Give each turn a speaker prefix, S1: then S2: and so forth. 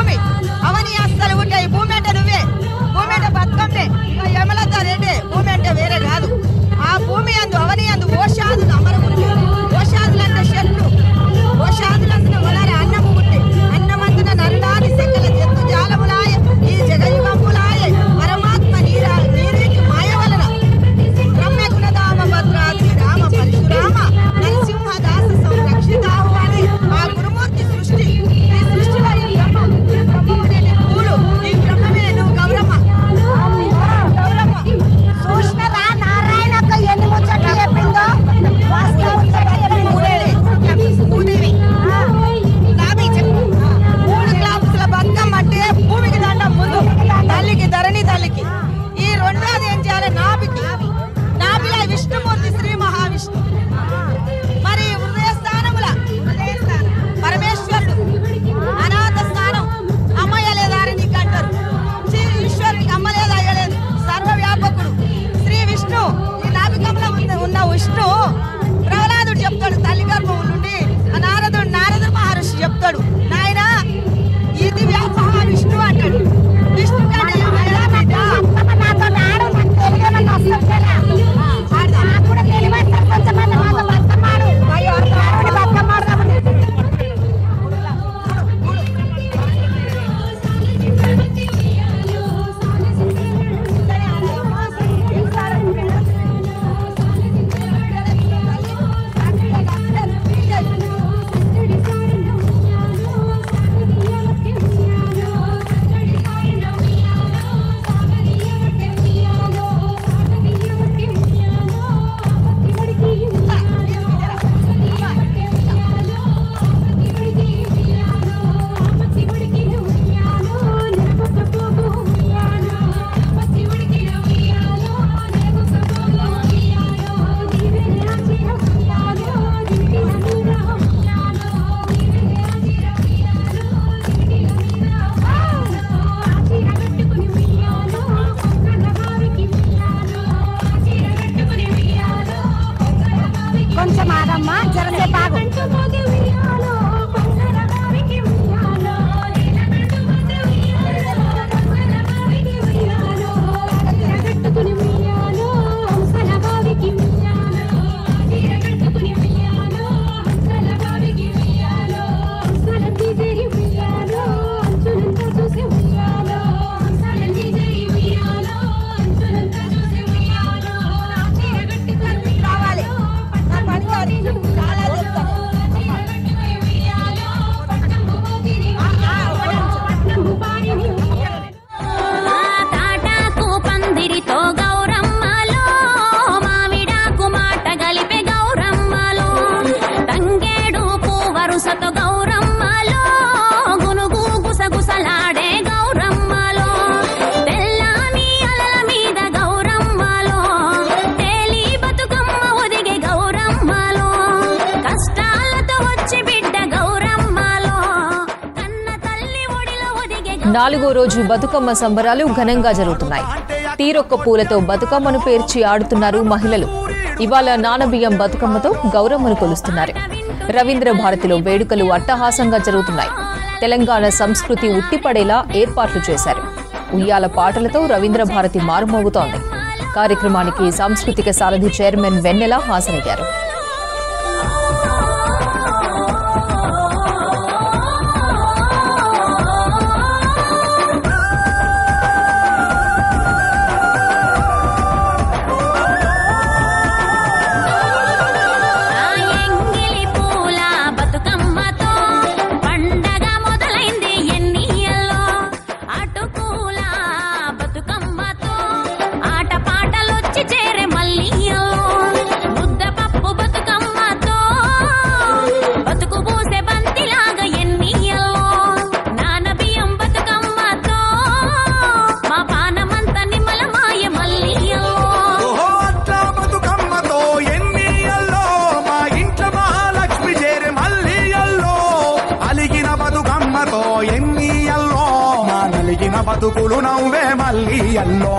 S1: భూమి అవని అస్సలు ఉంటాయి. భూమి అంటే నువ్వే, భూమి అంటే బతుకమ్మే, యమలత రెడ్డి. భూమి అంటే వేరే కాదు. ఆ భూమి అందు అవని అందు ఓషాదులు అమరములు. ఓషాదులు అంటే చెట్లు, ఓషాదులు అందు వలారి అన్నము పుట్టి అన్నమందున నల్లాని సెక్కల చెట్టు జాలములాయ ఈ జగయుగములాయ పరమాత్మ నీరికి మాయ వలన రమ్య గుణధామ భద్రాది రామ పరశురామ నరసింహ దాస సంరక్షితావు అని ఆ గురుమూర్తి సృష్టి. ఈ సృష్టిలో ఈ బ్రహ్మమే పూలు, ఈ బ్రహ్మమే నువ్వు గౌరమ్మ.
S2: చూసినరా నారాయణక్క ఎన్ని ముచ్చట్లు చెప్పిందో.
S1: మూడు క్లాసుల బతుకమ్మ అంటే భూమికి దండం ముందు, తల్లికి ధరణి తల్లికి. ఈ రెండోది ఏం చేయాలి? నాభికి. నాభిలో విష్ణుమూర్తి శ్రీ మహావిష్ణు. మరి హృదయ స్థానముల పరమేశ్వరుడు. అనాథ స్థానం అమ్మయ్యలేదారని నీకు అంటారు. శ్రీ ఈశ్వరునికి అమ్మలేదు అయ్యలేదు, సర్వవ్యాపకుడు శ్రీ విష్ణు. ఈ నాభికంలో ఉన్న విష్ణు ప్రహ్లాదుడు చెప్తాడు, తల్లి గర్భం నుండి నారదుడు మహర్షి చెప్తాడు, నాయన ఇది మహావిష్ణు అంటాడు. విష్ణు కంటే
S2: కొంచెం ఆగమ్మా, జరసేపు ఆగు.
S3: నాలుగో రోజు బతుకమ్మ సంబరాలు ఘనంగా జరుగుతున్నాయి. తీరొక్క పూలతో బతుకమ్మను పేర్చి ఆడుతున్నారు మహిళలు. ఇవాళ నానబియ్యం బతుకమ్మతో గౌరమ్మను కొలుస్తున్నారు. రవీంద్ర భారతిలో వేడుకలు అట్టహాసంగా జరుగుతున్నాయి. తెలంగాణ సంస్కృతి ఉట్టిపడేలా ఏర్పాట్లు చేశారు. ఉయ్యాల పాటలతో రవీంద్ర భారతి మారుమోగుతోంది. కార్యక్రమానికి సాంస్కృతిక సారథి చైర్మన్ వెన్నెల హాజరయ్యారు.
S4: బతుకులు నవ్వే మళ్ళీ అల్లో